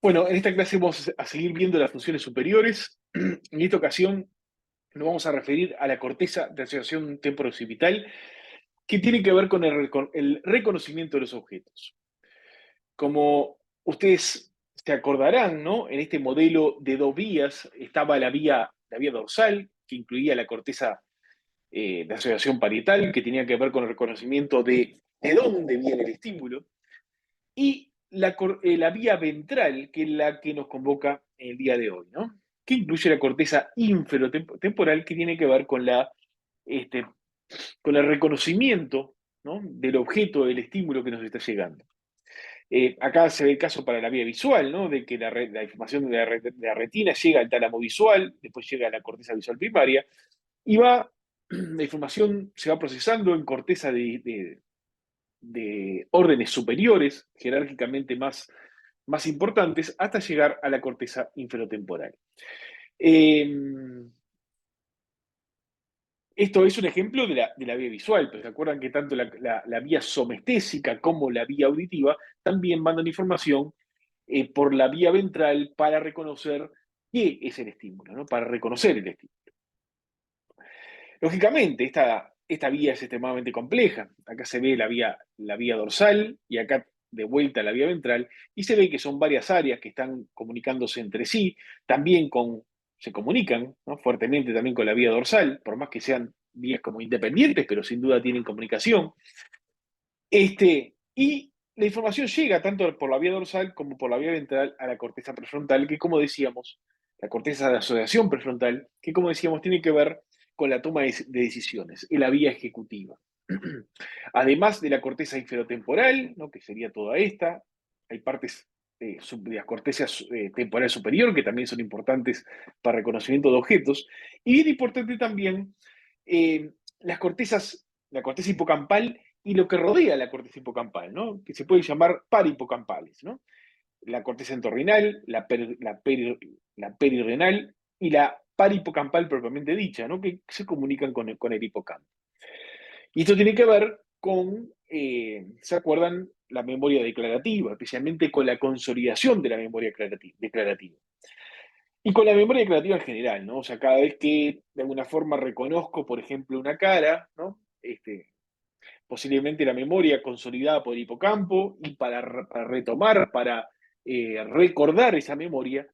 Bueno, en esta clase vamos a seguir viendo las funciones superiores. En esta ocasión nos vamos a referir a la corteza de asociación temporooccipital, que tiene que ver con el reconocimiento de los objetos. Como ustedes se acordarán, ¿no? En este modelo de dos vías estaba la vía dorsal, que incluía la corteza de asociación parietal, que tenía que ver con el reconocimiento de dónde viene el estímulo, y la vía ventral, que es la que nos convoca en el día de hoy, ¿no? Que incluye la corteza inferotemporal, que tiene que ver este, con el reconocimiento, ¿no? Del objeto, del estímulo que nos está llegando. Acá se ve el caso para la vía visual, ¿no? De que la información de la retina llega al tálamo visual, después llega a la corteza visual primaria, y la información se va procesando en corteza de órdenes superiores, jerárquicamente más importantes, hasta llegar a la corteza inferotemporal. Eh, Esto es un ejemplo de la vía visual, pero se acuerdan que tanto la vía somestésica como la vía auditiva también mandan información por la vía ventral para reconocer qué es el estímulo, ¿no? Para reconocer el estímulo. Lógicamente, esta vía es extremadamente compleja. Acá se ve la vía dorsal y acá de vuelta la vía ventral, y se ve que son varias áreas que están comunicándose entre sí, se comunican, ¿no? Fuertemente también con la vía dorsal, por más que sean vías como independientes, pero sin duda tienen comunicación. Y la información llega tanto por la vía dorsal como por la vía ventral a la corteza prefrontal, que como decíamos, la corteza de asociación prefrontal, que como decíamos tiene que ver con la toma de decisiones, y la vía ejecutiva. Además de la corteza inferotemporal, ¿no? Que sería toda esta, hay partes de la corteza temporal superior que también son importantes para reconocimiento de objetos, y bien importante también eh, la corteza hipocampal y lo que rodea la corteza hipocampal, ¿no? Que se puede llamar parihipocampales, ¿no? La corteza entorrinal, la perirrenal y la parihipocampal propiamente dicha, ¿no? Que se comunican con el hipocampo. Y esto tiene que ver con, ¿se acuerdan? La memoria declarativa, especialmente con la consolidación de la memoria declarativa. Y con la memoria declarativa en general, ¿no? O sea, cada vez que de alguna forma reconozco, por ejemplo, una cara, ¿no? Posiblemente la memoria consolidada por el hipocampo, y para retomar, para recordar esa memoria,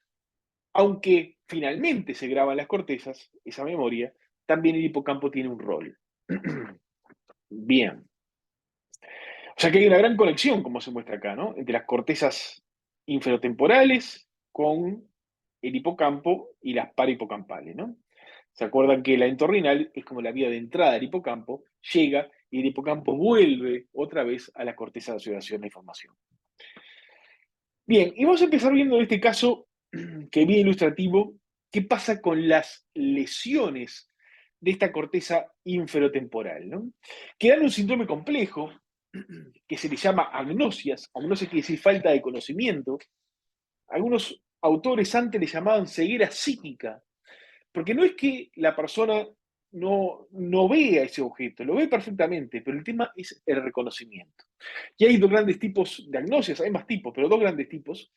aunque finalmente se graba en las cortezas, esa memoria, también el hipocampo tiene un rol. Bien. O sea que hay una gran conexión, como se muestra acá, ¿no? Entre las cortezas inferotemporales con el hipocampo y las parihipocampales, ¿no? ¿Se acuerdan que la entorrinal es como la vía de entrada del hipocampo, llega y el hipocampo vuelve otra vez a la corteza de asociación de información? Bien, y vamos a empezar viendo en este caso, que es bien ilustrativo, qué pasa con las lesiones de esta corteza inferotemporal, ¿no? Que dan un síndrome complejo que se le llama agnosias. Agnosia quiere decir falta de conocimiento. Algunos autores antes le llamaban ceguera psíquica, porque no es que la persona no vea ese objeto, lo ve perfectamente, pero el tema es el reconocimiento. Y hay dos grandes tipos de agnosias, hay más tipos, pero dos grandes tipos.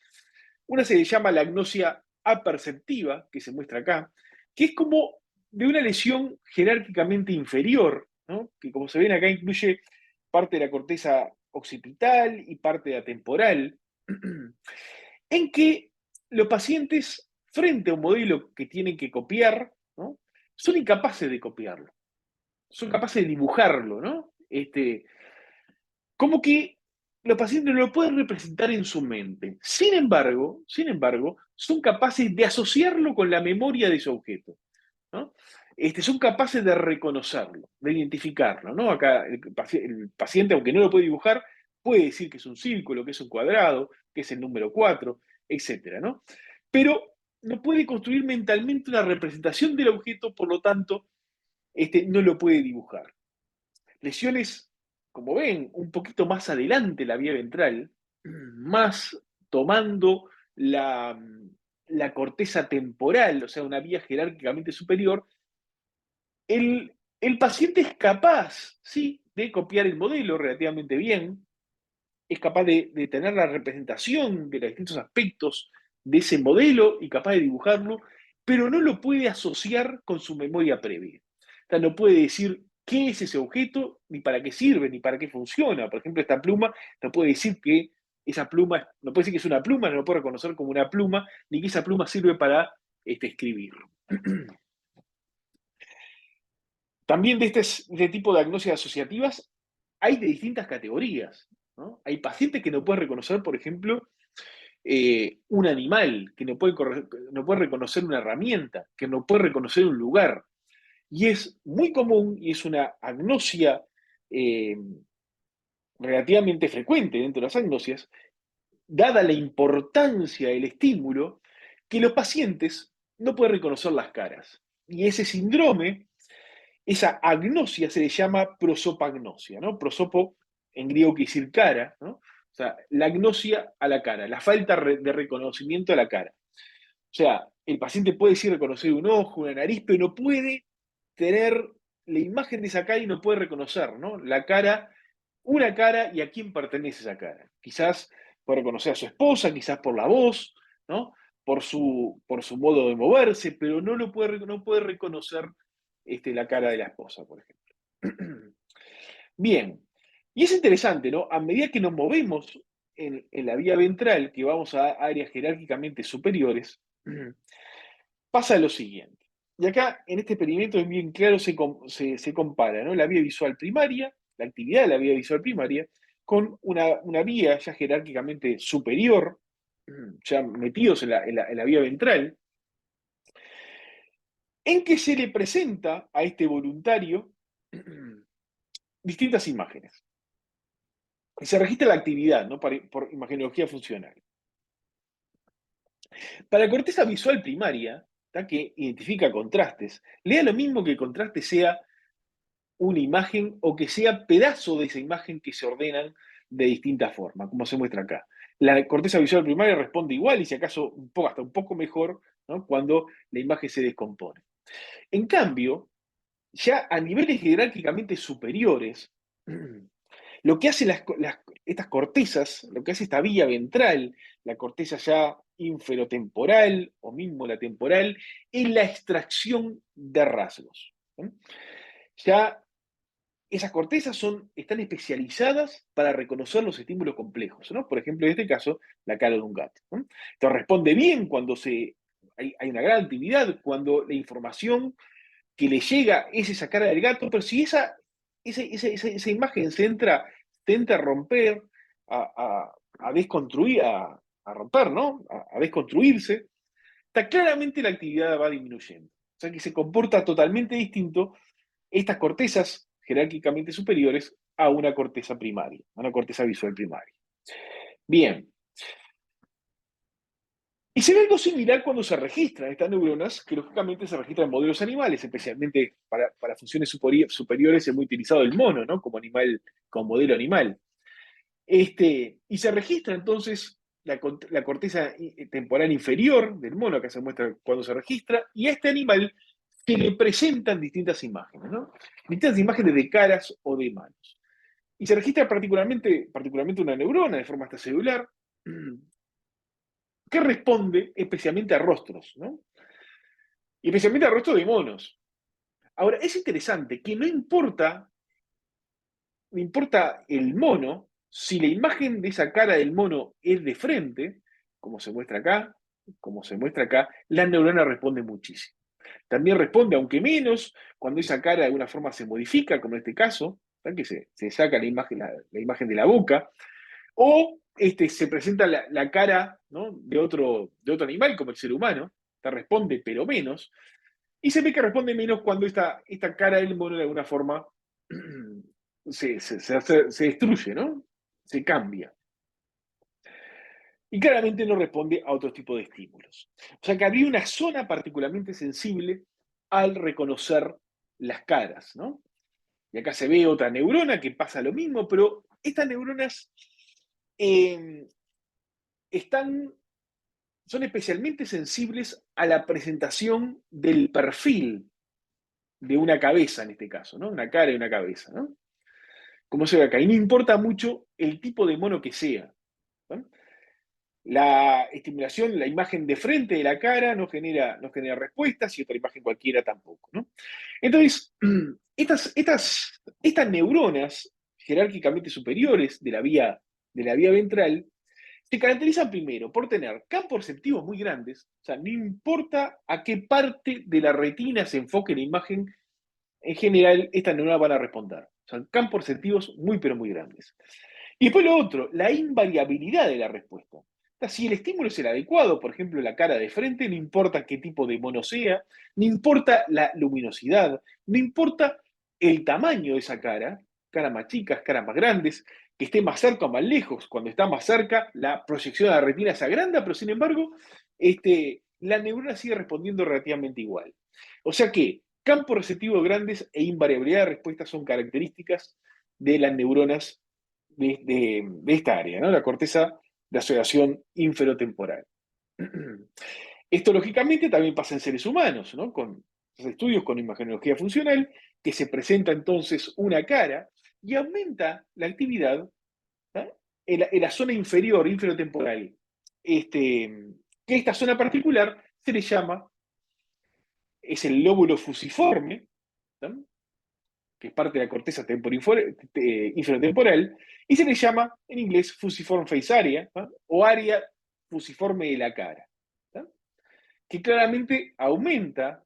Una se le llama la agnosia aperceptiva, que se muestra acá, que es como de una lesión jerárquicamente inferior, ¿no? Que como se ven acá incluye parte de la corteza occipital y parte de la temporal, en que los pacientes, frente a un modelo que tienen que copiar, ¿no? Son incapaces de copiarlo, son capaces de dibujarlo, ¿no? Como que los pacientes no lo pueden representar en su mente. Sin embargo, son capaces de asociarlo con la memoria de su objeto, ¿no? Son capaces de reconocerlo, de identificarlo, ¿no? Acá el paciente, aunque no lo puede dibujar, puede decir que es un círculo, que es un cuadrado, que es el número 4, etcétera, ¿no? Pero no puede construir mentalmente una representación del objeto, por lo tanto, no lo puede dibujar. Lesiones, como ven, un poquito más adelante la vía ventral, más tomando la corteza temporal, o sea, una vía jerárquicamente superior, el paciente es capaz, sí, de copiar el modelo relativamente bien, es capaz de tener la representación de los distintos aspectos de ese modelo y capaz de dibujarlo, pero no lo puede asociar con su memoria previa. O sea, no puede decir qué es ese objeto, ni para qué sirve, ni para qué funciona. Por ejemplo, esta pluma no puede decir que esa pluma, no puede decir que es una pluma, no lo puede reconocer como una pluma, ni que esa pluma sirve para escribir. También de este tipo de agnosias asociativas hay de distintas categorías, ¿no? Hay pacientes que no pueden reconocer, por ejemplo, un animal, que no puede reconocer una herramienta, que no puede reconocer un lugar. Y es muy común y es una agnosia eh, relativamente frecuente dentro de las agnosias, dada la importancia del estímulo, que los pacientes no pueden reconocer las caras. Y ese síndrome, esa agnosia se le llama prosopagnosia, ¿no? Prosopo en griego quiere decir cara, ¿no? O sea, la agnosia a la cara, la falta de reconocimiento a la cara. O sea, el paciente puede sí reconocer un ojo, una nariz, pero no puede tener la imagen de esa cara y no puede reconocer, ¿no? La cara, una cara y a quién pertenece esa cara. Quizás puede reconocer a su esposa, quizás por la voz, ¿no? Por su modo de moverse, pero no puede reconocer la cara de la esposa, por ejemplo. Bien, y es interesante, ¿no? A medida que nos movemos en la vía ventral, que vamos a áreas jerárquicamente superiores, pasa lo siguiente. Y acá, en este experimento, es bien claro, se compara, ¿no? La vía visual primaria, la actividad de la vía visual primaria, con una vía ya jerárquicamente superior, ya metidos en la vía ventral, en que se le presenta a este voluntario distintas imágenes. Y se registra la actividad, ¿no? Por imagenología funcional. Para la corteza visual primaria, ¿tá? Que identifica contrastes, le da lo mismo que el contraste sea una imagen o que sea pedazo de esa imagen que se ordenan de distintas formas, como se muestra acá. La corteza visual primaria responde igual y si acaso hasta un poco mejor, ¿no? Cuando la imagen se descompone. En cambio, ya a niveles jerárquicamente superiores, lo que hacen estas cortezas, lo que hace esta vía ventral, la corteza ya inferotemporal o mismo la temporal, es la extracción de rasgos. ¿Sí? Ya esas cortezas están especializadas para reconocer los estímulos complejos, ¿no? Por ejemplo, en este caso, la cara de un gato, ¿no? Entonces responde bien cuando hay una gran actividad, cuando la información que le llega es esa cara del gato, pero si esa imagen se entra a romper, a desconstruir, a romper, ¿no? A desconstruirse, está claramente la actividad va disminuyendo. O sea que se comporta totalmente distinto estas cortezas jerárquicamente superiores a una corteza primaria, a una corteza visual primaria. Bien. Y se ve algo similar cuando se registran estas neuronas, que lógicamente se registran en modelos animales, especialmente para funciones superiores es muy utilizado el mono, ¿no? Como animal, como modelo animal. Y se registra entonces la corteza temporal inferior del mono, que se muestra cuando se registra, y a este animal se le presentan distintas imágenes, ¿no? Distintas imágenes de caras o de manos. Y se registra particularmente una neurona de forma extracelular, que responde especialmente a rostros, ¿no? Y especialmente a rostros de monos. Ahora, es interesante que no importa el mono, si la imagen de esa cara del mono es de frente, como se muestra acá, la neurona responde muchísimo. También responde, aunque menos, cuando esa cara de alguna forma se modifica, como en este caso, ¿verdad? Que se saca la imagen de la boca, o se presenta la cara, ¿no? de otro animal, como el ser humano, te responde pero menos, y se ve que responde menos cuando esta cara del mono de alguna forma se destruye, ¿no? Se cambia. Y claramente no responde a otro tipo de estímulos. O sea que había una zona particularmente sensible al reconocer las caras, ¿no? Y acá se ve otra neurona que pasa lo mismo, pero estas neuronas eh, están son especialmente sensibles a la presentación del perfil de una cabeza, en este caso, ¿no? Una cara y una cabeza, ¿no? Como se ve acá. Y no importa mucho el tipo de mono que sea, ¿no? La estimulación, la imagen de frente de la cara no genera respuestas y otra imagen cualquiera tampoco, ¿no? Entonces, estas neuronas jerárquicamente superiores de la vía ventral se caracterizan primero por tener campos receptivos muy grandes, o sea, no importa a qué parte de la retina se enfoque la imagen, en general estas neuronas van a responder. Son campos receptivos muy, pero muy grandes. Y después lo otro, la invariabilidad de la respuesta. O sea, si el estímulo es el adecuado, por ejemplo, la cara de frente, no importa qué tipo de mono sea, no importa la luminosidad, no importa el tamaño de esa cara, caras más chicas, caras más grandes, que esté más cerca o más lejos. Cuando está más cerca, la proyección de la retina se agranda, pero sin embargo, la neurona sigue respondiendo relativamente igual. O sea que campos receptivos grandes e invariabilidad de respuesta son características de las neuronas de esta área, ¿no? La corteza de asociación inferotemporal. Esto, lógicamente, también pasa en seres humanos, ¿no? Con estudios con imagenología funcional, que se presenta entonces una cara y aumenta la actividad, ¿eh? en la zona inferior, inferotemporal. Que esta zona particular se le llama, es el lóbulo fusiforme, ¿no? Que es parte de la corteza inferotemporal, y se le llama en inglés fusiform face area, ¿no? O área fusiforme de la cara, ¿no? Que claramente aumenta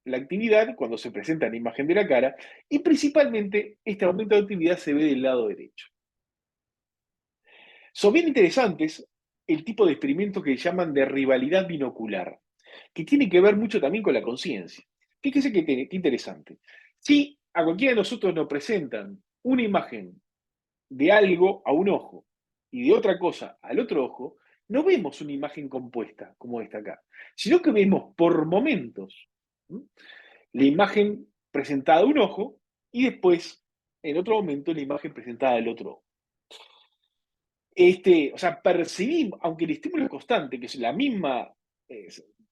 la actividad cuando se presenta la imagen de la cara, y principalmente este aumento de actividad se ve del lado derecho. Son bien interesantes el tipo de experimentos que llaman de rivalidad binocular, que tiene que ver mucho también con la conciencia. Fíjese qué interesante. Si a cualquiera de nosotros nos presentan una imagen de algo a un ojo y de otra cosa al otro ojo, no vemos una imagen compuesta como esta acá, sino que vemos por momentos, ¿m? La imagen presentada a un ojo y después, en otro momento, la imagen presentada al otro ojo. O sea, percibimos, aunque el estímulo es constante, que es la misma, eh,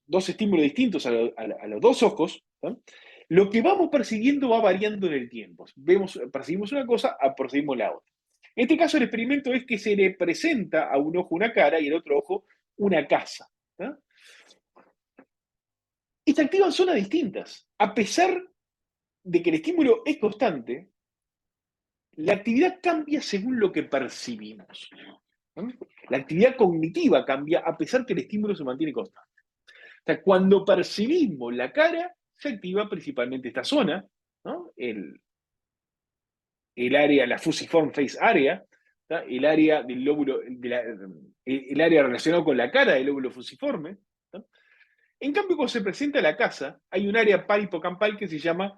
dos estímulos distintos a los dos ojos, ¿no? Lo que vamos percibiendo va variando en el tiempo. Percibimos una cosa, percibimos la otra. En este caso, el experimento es que se le presenta a un ojo una cara y al otro ojo una casa, ¿no? Y se activan zonas distintas. A pesar de que el estímulo es constante, la actividad cambia según lo que percibimos, ¿no? La actividad cognitiva cambia a pesar que el estímulo se mantiene constante. O sea, cuando percibimos la cara, se activa principalmente esta zona, ¿no? El área, la fusiform face area, ¿tá? El área del lóbulo, el área relacionada con la cara del lóbulo fusiforme. ¿Tá? En cambio, cuando se presenta la casa, hay un área parahipocampal que se llama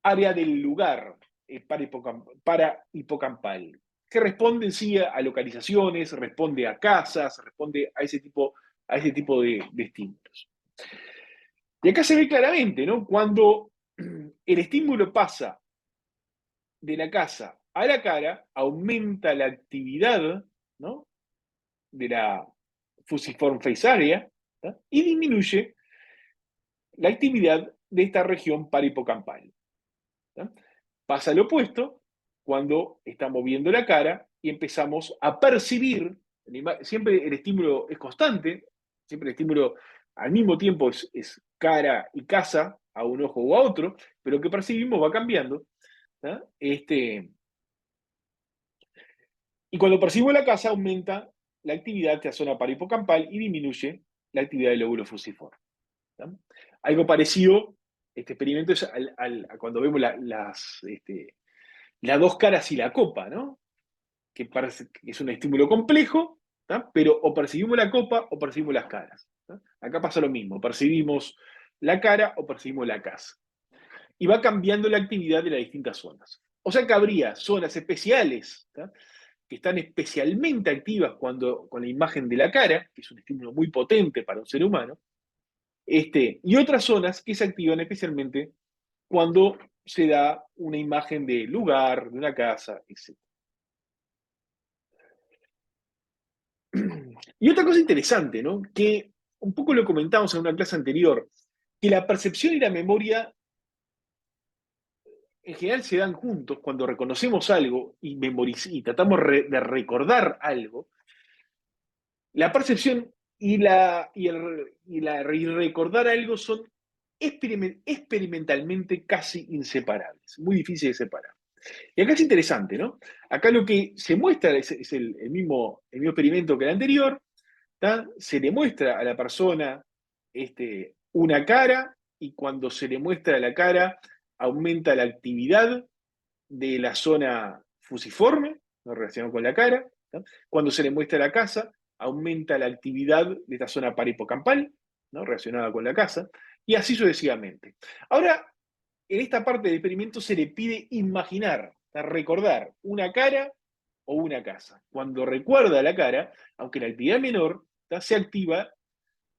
área del lugar, parahipocampal, que responde en sí a localizaciones, responde a casas, responde a ese tipo de estímulos. Y acá se ve claramente, ¿no? Cuando el estímulo pasa de la casa a la cara, aumenta la actividad, ¿no? De la fusiform face area, ¿tá? Y disminuye la actividad de esta región parahipocampal, ¿tá? Pasa lo opuesto cuando estamos viendo la cara y empezamos a percibir, siempre el estímulo es constante, siempre el estímulo al mismo tiempo es cara y casa a un ojo o a otro, pero lo que percibimos va cambiando, ¿tá? Y cuando percibimos la casa, aumenta la actividad de la zona parahipocampal y disminuye la actividad del lóbulo fusiforme, ¿tá? Algo parecido, este experimento es a cuando vemos las dos caras y la copa, ¿no? Que parece que es un estímulo complejo, ¿tá? Pero o percibimos la copa o percibimos las caras, ¿tá? Acá pasa lo mismo, percibimos la cara o percibimos la casa. Y va cambiando la actividad de las distintas zonas. O sea que habría zonas especiales, ¿tá? Que están especialmente activas con la imagen de la cara, que es un estímulo muy potente para un ser humano, y otras zonas que se activan especialmente cuando se da una imagen de lugar, de una casa, etc. Y otra cosa interesante, ¿no? Que un poco lo comentamos en una clase anterior, que la percepción y la memoria en general se dan juntos cuando reconocemos algo y tratamos de recordar algo. La percepción y recordar algo son experimentalmente casi inseparables, muy difíciles de separar. Y acá es interesante, ¿no? Acá lo que se muestra es el mismo experimento que el anterior, ¿tá? Se le muestra a la persona una cara y cuando se le muestra la cara aumenta la actividad de la zona fusiforme, no relacionado con la cara. ¿No? Cuando se le muestra la casa, aumenta la actividad de esta zona paripocampal, ¿no? Relacionada con la casa, y así sucesivamente. Ahora, en esta parte del experimento se le pide imaginar, recordar una cara o una casa. Cuando recuerda la cara, aunque la actividad menor, se activa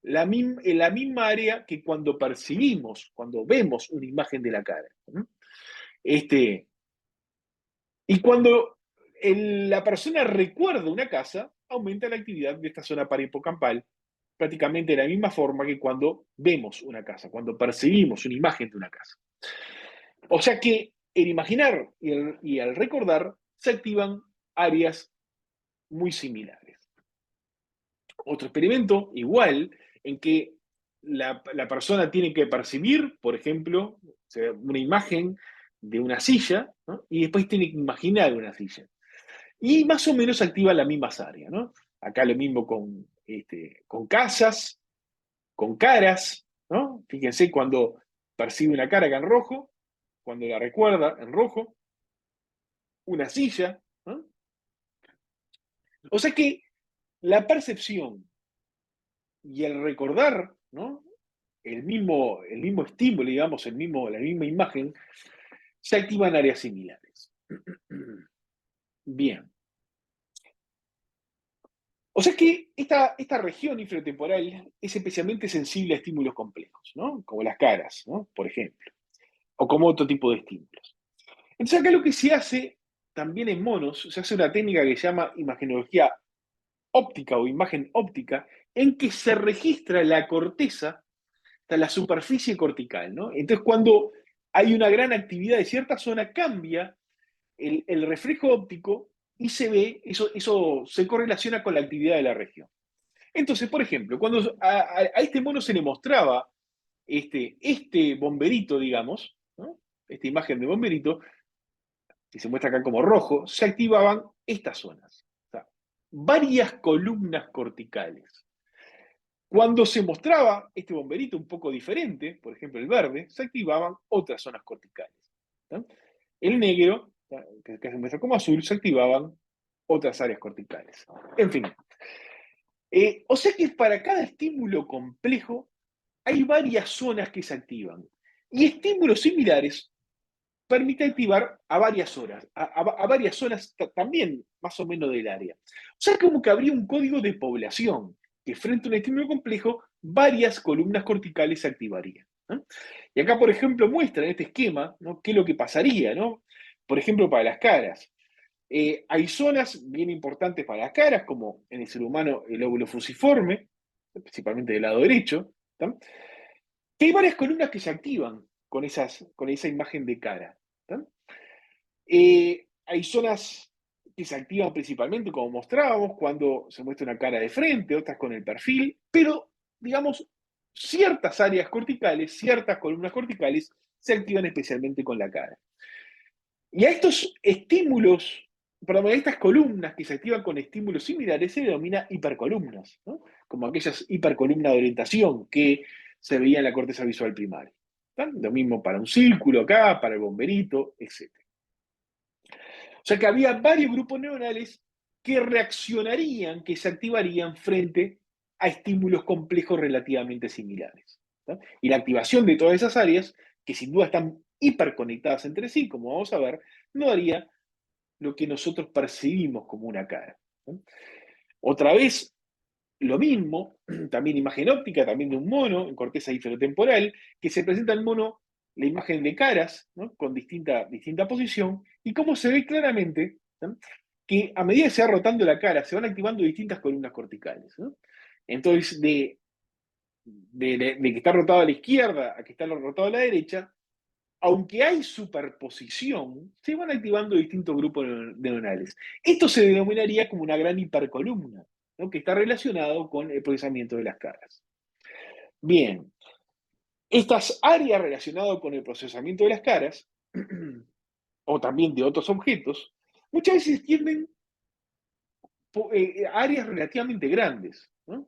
en la misma área que cuando percibimos, cuando vemos una imagen de la cara. Este, y cuando la persona recuerda una casa, aumenta la actividad de esta zona parahipocampal prácticamente de la misma forma que cuando vemos una casa, cuando percibimos una imagen de una casa. O sea que el imaginar y el recordar se activan áreas muy similares. Otro experimento igual, en que la persona tiene que percibir, por ejemplo, una imagen de una silla, ¿no? Y después tiene que imaginar una silla. Y más o menos activa las mismas áreas, ¿no? Acá lo mismo con casas, con caras, ¿no? Fíjense cuando percibe una cara acá en rojo, cuando la recuerda en rojo, una silla, ¿no? O sea que la percepción y el recordar, ¿no? El mismo estímulo, digamos, la misma imagen, se activan áreas similares. Bien. O sea que esta región infratemporal es especialmente sensible a estímulos complejos, ¿no? Como las caras, ¿no? Por ejemplo, o como otro tipo de estímulos. Entonces acá lo que se hace también en monos, se hace una técnica que se llama imagenología óptica o imagen óptica, en que se registra la corteza hasta la superficie cortical, ¿no? Entonces cuando hay una gran actividad de cierta zona, cambia el reflejo óptico y se ve, eso se correlaciona con la actividad de la región. Entonces, por ejemplo, cuando a este mono se le mostraba este bomberito, digamos, ¿no? Esta imagen de bomberito, que se muestra acá como rojo, se activaban estas zonas. O sea, varias columnas corticales. Cuando se mostraba este bomberito un poco diferente, por ejemplo el verde, se activaban otras zonas corticales. ¿No? El negro, que se muestra como azul, se activaban otras áreas corticales. En fin. O sea que para cada estímulo complejo hay varias zonas que se activan. Y estímulos similares permite activar a varias horas, a varias zonas también más o menos del área. O sea, como que habría un código de población que frente a un estímulo complejo, varias columnas corticales se activarían. ¿No? Y acá, por ejemplo, muestra en este esquema, ¿no? qué es lo que pasaría, ¿no? Por ejemplo, para las caras. Hay zonas bien importantes para las caras, como en el ser humano el óvulo fusiforme, principalmente del lado derecho, ¿tá? Que hay varias columnas que se activan con esa imagen de cara. ¿Tá? Hay zonas que se activan principalmente, como mostrábamos, cuando se muestra una cara de frente, otras con el perfil, pero, digamos, ciertas áreas corticales, ciertas columnas corticales, se activan especialmente con la cara. Y a estos estímulos, perdón, a estas columnas que se activan con estímulos similares se denomina hipercolumnas, ¿no? Como aquellas hipercolumnas de orientación que se veían en la corteza visual primaria. ¿Tá? Lo mismo para un círculo acá, para el bomberito, etc. O sea que había varios grupos neuronales que reaccionarían, que se activarían frente a estímulos complejos relativamente similares. ¿Tá? Y la activación de todas esas áreas, que sin duda están hiperconectadas entre sí, como vamos a ver, no daría lo que nosotros percibimos como una cara. ¿No? Otra vez, lo mismo, también imagen óptica, también de un mono en corteza diferotemporal, que se presenta el mono la imagen de caras, ¿no? Con distinta posición, y cómo se ve claramente, ¿no? Que a medida que se va rotando la cara, se van activando distintas columnas corticales. ¿No? Entonces, de que está rotado a la izquierda a que está rotado a la derecha, aunque hay superposición, se van activando distintos grupos neuronales. Esto se denominaría como una gran hipercolumna. ¿no? Que está relacionado con el procesamiento de las caras. Bien, estas áreas relacionadas con el procesamiento de las caras, o también de otros objetos, muchas veces tienen áreas relativamente grandes, ¿no?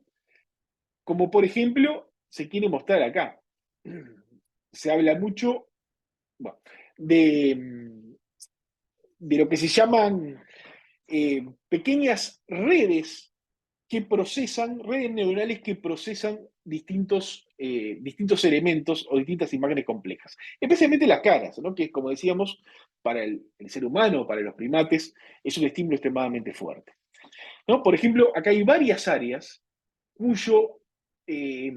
Como por ejemplo, se quiere mostrar acá. Se habla mucho, bueno, de, de lo que se llaman pequeñas redes que procesan, redes neuronales que procesan distintos elementos o distintas imágenes complejas. Especialmente las caras, ¿no? Que como decíamos, para el ser humano, para los primates, es un estímulo extremadamente fuerte, ¿no? Por ejemplo, acá hay varias áreas cuyo eh,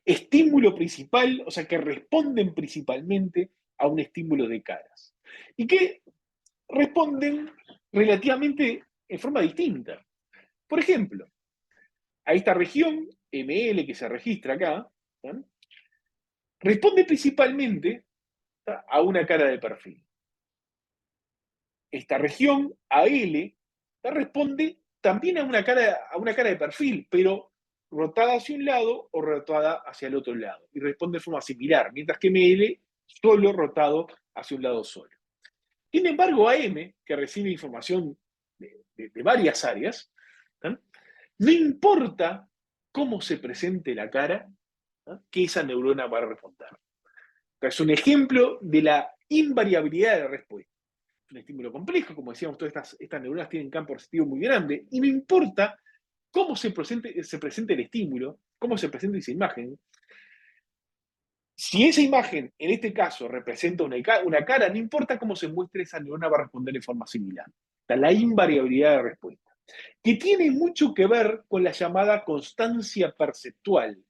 estímulo principal, o sea, que responden principalmente a un estímulo de caras. Y que responden relativamente en forma distinta. Por ejemplo, a esta región, ML, que se registra acá, ¿sí? Responde principalmente, ¿sí?, a una cara de perfil. Esta región, AL, responde también a una cara de perfil, pero rotada hacia un lado o rotada hacia el otro lado. Y responde de forma similar, mientras que ML solo rotado hacia un lado solo. Sin embargo, AM, que recibe información de varias áreas, ¿sí?, no importa cómo se presente la cara, ¿sí?, que esa neurona va a responder. Es un ejemplo de la invariabilidad de la respuesta. Es un estímulo complejo, como decíamos, todas estas neuronas tienen campo receptivo muy grande, y no importa cómo se presente el estímulo, cómo se presente esa imagen. Si esa imagen, en este caso, representa una cara, no importa cómo se muestre, esa neurona va a responder de forma similar. Está la invariabilidad de respuesta, que tiene mucho que ver con la llamada constancia perceptual,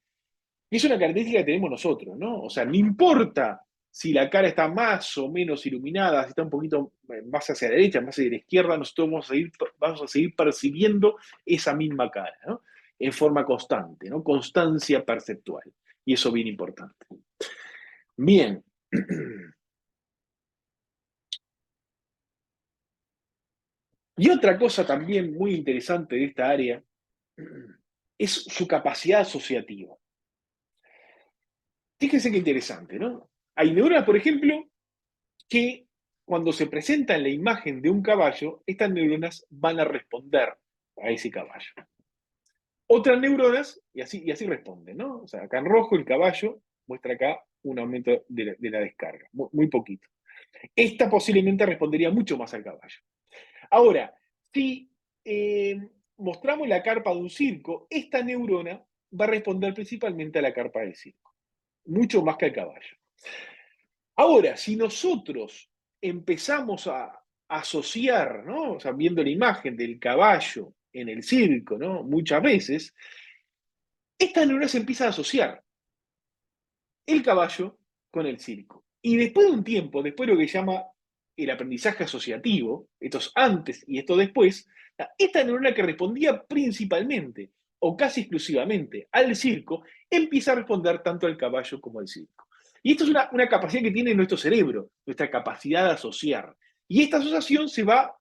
que es una característica que tenemos nosotros, ¿no? O sea, no importa si la cara está más o menos iluminada, si está un poquito más hacia la derecha, más hacia la izquierda, nosotros vamos a seguir percibiendo esa misma cara, ¿no? En forma constante, ¿no? Constancia perceptual. Y eso es bien importante. Bien. Y otra cosa también muy interesante de esta área es su capacidad asociativa. Fíjense qué interesante, ¿no? Hay neuronas, por ejemplo, que cuando se presenta en la imagen de un caballo, estas neuronas van a responder a ese caballo. Otras neuronas, y así responden, ¿no? O sea, acá en rojo el caballo muestra acá un aumento de la descarga, muy poquito. Esta posiblemente respondería mucho más al caballo. Ahora, si eh, mostramos la carpa de un circo, esta neurona va a responder principalmente a la carpa del circo, mucho más que al caballo. Ahora, si nosotros empezamos a asociar, ¿no? O sea, viendo la imagen del caballo en el circo, ¿no? Muchas veces, estas neuronas se empiezan a asociar el caballo con el circo. Y después de un tiempo, después de lo que se llama el aprendizaje asociativo, esto es antes y esto después, esta neurona que respondía principalmente o casi exclusivamente al circo, empieza a responder tanto al caballo como al circo. Y esto es una capacidad que tiene nuestro cerebro, nuestra capacidad de asociar. Y esta asociación se va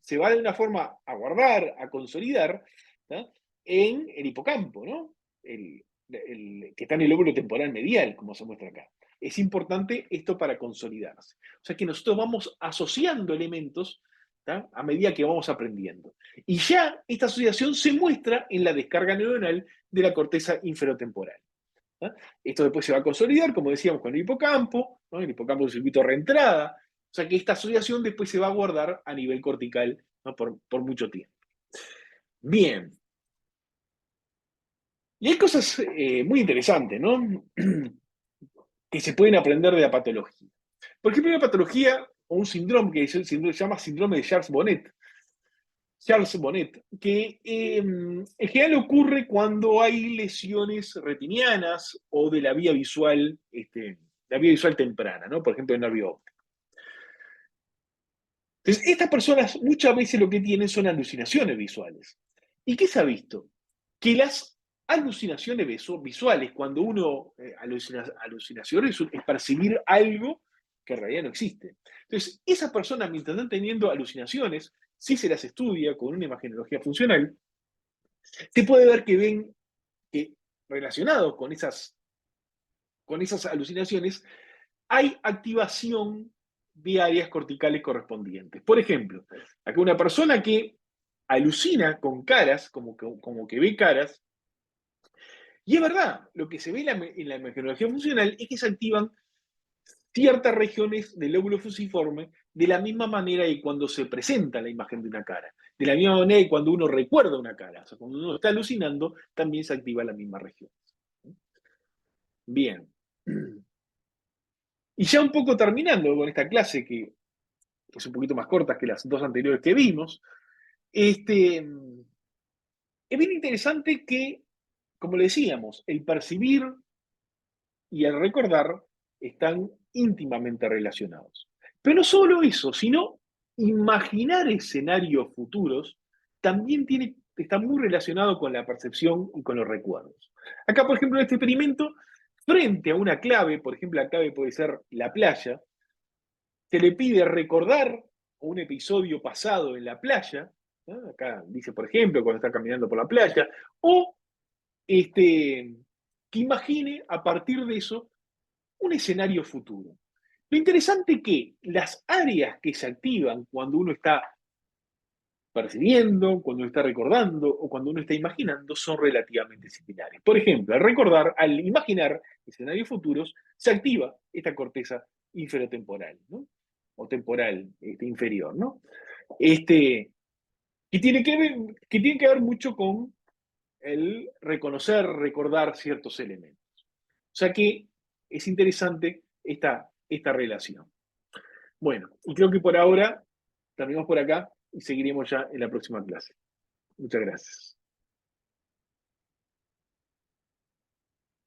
de una forma a guardar, a consolidar, ¿tá?, en el hipocampo, ¿no? Que está en el lóbulo temporal medial, como se muestra acá. Es importante esto para consolidarse. O sea que nosotros vamos asociando elementos, ¿tá?, a medida que vamos aprendiendo. Y ya esta asociación se muestra en la descarga neuronal de la corteza inferotemporal, ¿tá? Esto después se va a consolidar, como decíamos, con el hipocampo, ¿no? El hipocampo es un circuito de reentrada. O sea que esta asociación después se va a guardar a nivel cortical, ¿no?, por mucho tiempo. Bien. Y hay cosas muy interesantes, ¿no? Que se pueden aprender de la patología. Por ejemplo, una patología o un síndrome que se llama síndrome de Charles-Bonnet. Charles-Bonnet, que en general ocurre cuando hay lesiones retinianas o de la vía visual temprana, ¿no? Por ejemplo, el nervio óptico. Entonces, estas personas muchas veces lo que tienen son alucinaciones visuales. ¿Y qué se ha visto? Que las alucinaciones visuales, cuando uno alucinaciones es percibir algo que en realidad no existe. Entonces, esas personas, mientras están teniendo alucinaciones, si se las estudia con una imagenología funcional, Se puede ver que ven que relacionados con esas alucinaciones hay activación de áreas corticales correspondientes. Por ejemplo, acá una persona que alucina con caras, como que ve caras, y es verdad, lo que se ve en la imagenología funcional es que se activan ciertas regiones del lóbulo fusiforme de la misma manera que cuando se presenta la imagen de una cara. De la misma manera que cuando uno recuerda una cara. O sea, cuando uno está alucinando, también se activa la misma región. Bien. Y ya un poco terminando con esta clase, que es un poquito más corta que las dos anteriores que vimos, es bien interesante que, como le decíamos, el percibir y el recordar están íntimamente relacionados. Pero no solo eso, sino imaginar escenarios futuros también está muy relacionado con la percepción y con los recuerdos. Acá, por ejemplo, en este experimento, frente a una clave, por ejemplo, la clave puede ser la playa, se le pide recordar un episodio pasado en la playa, ¿no? Acá dice, por ejemplo, cuando está caminando por la playa, o que imagine a partir de eso un escenario futuro. Lo interesante es que las áreas que se activan cuando uno está percibiendo, cuando uno está recordando o cuando uno está imaginando son relativamente similares. Por ejemplo, al recordar, al imaginar escenarios futuros, se activa esta corteza inferotemporal, ¿no? O temporal inferior, ¿no? Este, que tiene que ver mucho con el reconocer, recordar ciertos elementos. O sea que es interesante esta relación. Bueno, y creo que por ahora terminamos por acá y seguiremos ya en la próxima clase. Muchas gracias.